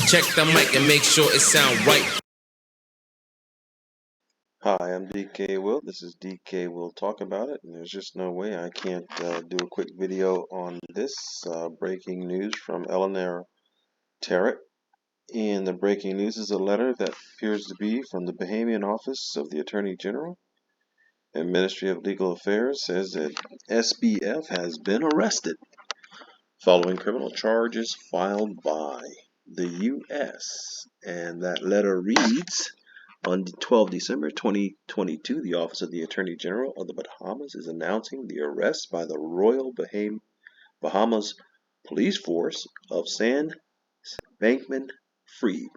Check the mic and make sure it sound right. Hi, I'm DK Will. This is DK Will Talk About It, and there's just no way I can't do a quick video on this breaking news from Eleanor Terrett. And the breaking news is a letter that appears to be from the Bahamian Office of the Attorney General and Ministry of Legal Affairs. Says that SBF has been arrested following criminal charges filed by the U.S. And that letter reads, on 12 December 2022, the Office of the Attorney General of the Bahamas is announcing the arrest by the Royal Bahamas Police Force of Sam Bankman-Fried,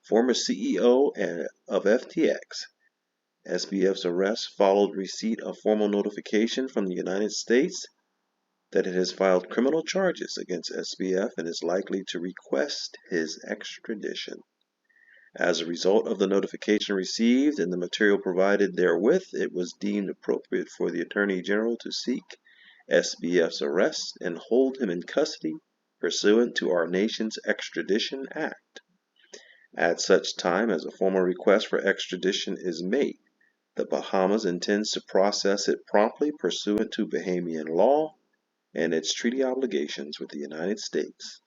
former CEO of FTX. SBF's arrest followed receipt of formal notification from the United States that it has filed criminal charges against SBF and is likely to request his extradition. As a result of the notification received and the material provided therewith, it was deemed appropriate for the Attorney General to seek SBF's arrest and hold him in custody pursuant to our nation's Extradition Act. At such time as a formal request for extradition is made, the Bahamas intends to process it promptly pursuant to Bahamian law and its treaty obligations with the United States.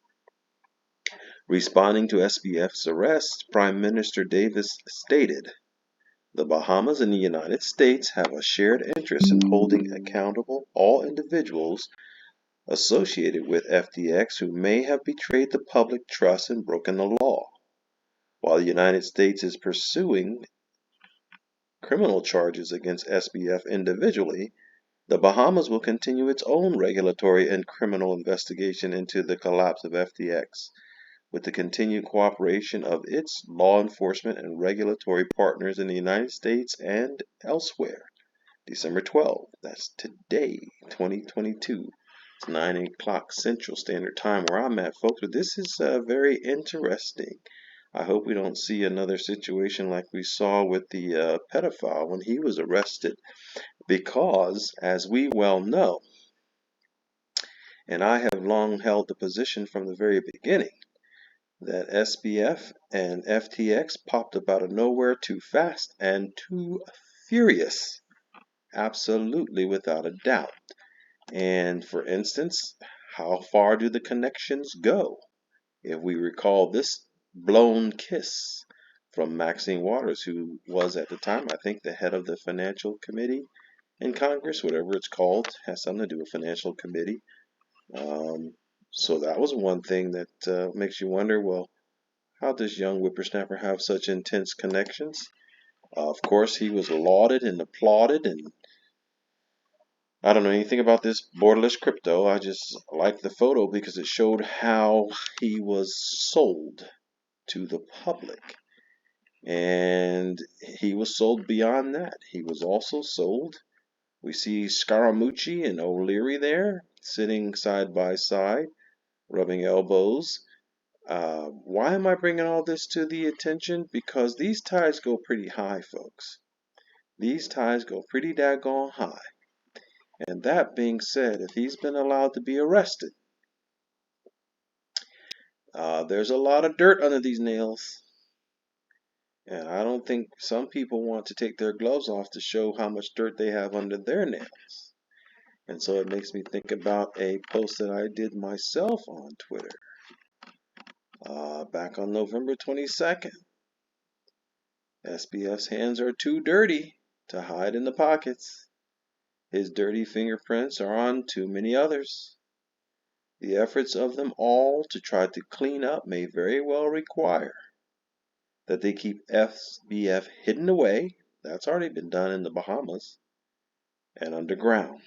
Responding to SBF's arrest, Prime Minister Davis stated, "The Bahamas and the United States have a shared interest in holding accountable all individuals associated with FTX who may have betrayed the public trust and broken the law. While the United States is pursuing criminal charges against SBF individually, the Bahamas will continue its own regulatory and criminal investigation into the collapse of FTX, with the continued cooperation of its law enforcement and regulatory partners in the United States and elsewhere." December 12, that's today, 2022. It's 9 o'clock Central Standard Time where I'm at, folks. But this is very interesting. I hope we don't see another situation like we saw with the pedophile when he was arrested, because, as we well know, and I have long held the position from the very beginning, that SBF and FTX popped up out of nowhere too fast and too furious, absolutely without a doubt. And for instance, how far do the connections go? If we recall this blown kiss from Maxine Waters, who was at the time, I think, the head of the Financial Committee in Congress, whatever it's called, has something to do with Financial Committee. So that was one thing that makes you wonder, well, how does young whippersnapper have such intense connections? Of course, he was lauded and applauded, and I don't know anything about this borderless crypto. I just liked the photo because it showed how he was sold to the public. And he was sold beyond that. He was also sold. We see Scaramucci and O'Leary there, sitting side by side, rubbing elbows. Why am I bringing all this to the attention? Because these ties go pretty high, folks. These ties go pretty daggone high. And that being said, if he's been allowed to be arrested, there's a lot of dirt under these nails. And I don't think some people want to take their gloves off to show how much dirt they have under their nails. And so it makes me think about a post that I did myself on Twitter back on November 22nd. SBF's hands are too dirty to hide in the pockets. His dirty fingerprints are on too many others. The efforts of them all to try to clean up may very well require that they keep SBF hidden away. That's already been done in the Bahamas and underground.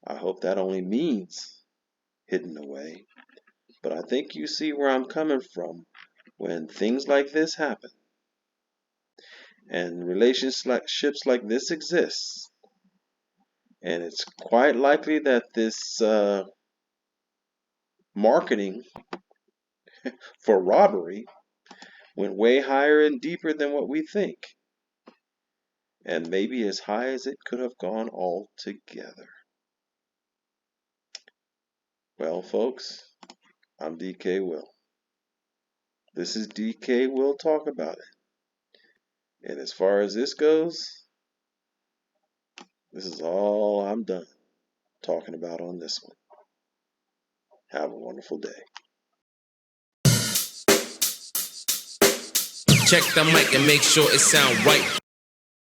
I hope that only means hidden away. But I think you see where I'm coming from when things like this happen and relationships like this exist. And it's quite likely that this marketing for robbery went way higher and deeper than what we think. And maybe as high as it could have gone altogether. Well, folks, I'm DK Will. This is DK. We'll talk about it. And as far as this goes, this is all I'm done talking about on this one. Have a wonderful day. Check the mic and make sure it sound right.